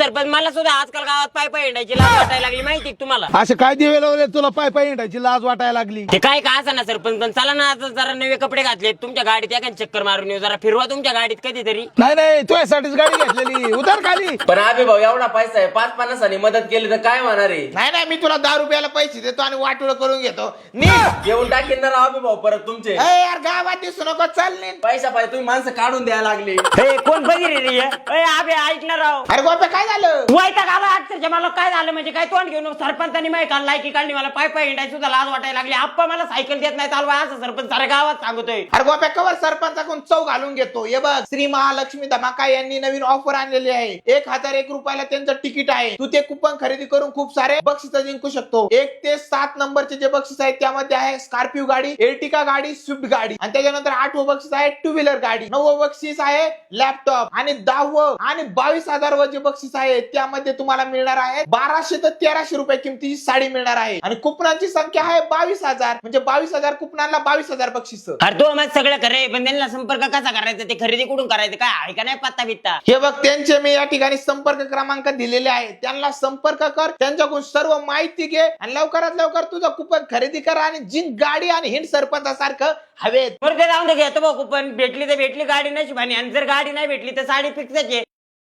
सरपंच मला सुद्धा आजकाल गावात पाय पाय हिंडायची लाज वाटायला लागली माहिती का तुम्हाला? असे काय दिवे लावले तुला पाय पाय हिंडायची लाज वाटायला लागली? ते काय का असं ना सरपंच, पण चला ना आता जरा नवे कपडे घातले तुमच्या गाडीत एखाद चक्कर मारून येऊ, जरा फिरवा तुमच्या गाडीत कधीतरी. नाही नाही तुझ्यासाठीच गाडी घेतलेली, उतर खाली. पण अभि भाऊ एवढा पैसा आहे, 5-50 मदत केली तर काय होणार आहे? नाही नाही, मी तुला 10 रुपयाला पैसे देतो आणि वाटोळ करून घेतो. नीट येऊन टाकीन ना राव अभि भाऊ परत तुमचे. यार गावात दिसू नको, चल नीट. पैसा पाहिजे तुम्ही माणसं काढून द्यायला लागली. हे कोण बघितली रे? आबे ऐकणार राव, अरे गोप्या काय झालं? वाईटा गाला अक्षरशः मला काय झालं म्हणजे काय तोंड घेऊन सरपंचानी माहिती काढ लायकी काढली, मला पाय पाय हिंडायची सुद्धा लाज वाटायला लागली. आप्पा मला सायकल देत नाही चालवा, असं सरपंच साऱ्या गावात सांगतोय. अरे गोप्या कवर सरपंचाकडून चौ घालून घेतो. हे बघ, श्री महालक्ष्मी धमाका यांनी नवीन ऑफर आणलेली आहे. 1001 रुपयाला त्यांचं तिकीट आहे. तू ते कुपन खरेदी करून खूप सारे बक्षीस जिंकू शकतो. 1 ते 7 नंबरचे जे बक्षीस आहेत त्यामध्ये आहे स्कॉर्पिओ गाडी, एर्टिका गाडी, स्विफ्ट गाडी आणि त्याच्यानंतर 8वं बक्षीस आहे 2 व्हीलर गाडी, 9वं बक्षीस आहे लॅपटॉप आणि 10वं आणि 22,000 जे बक्षीस आहे त्यामध्ये तुम्हाला मिळणार आहे 1200 ते 1300 रुपये किमतीची साडी मिळणार आहे आणि कुपनांची संख्या आहे 22,000, म्हणजे 22,000 कुपनांना 22,000 बक्षीस. अरे तो मग सगळं खरंय, पण त्यांना संपर्क कसा करायचा, ते खरेदी कुठून करायचं, काय आहे का नाही पत्ता बित्ता? हे बघ, त्यांचे मी या ठिकाणी संपर्क क्रमांक दिलेले आहे, त्यांना संपर्क कर, त्यांच्याकडून सर्व माहिती घे आणि लवकरात लवकर तुझं कुपन खरेदी कर आणि जिंक गाडी आणि हिंड सरपंचासारखं हवेत. बरं ते जाऊन दे, घेतो बघ कुपन, भेटली तर भेटली गाडी नशिबाने, आणि जर गाडी नाही भेटली तर साडी फिक्सच आहे.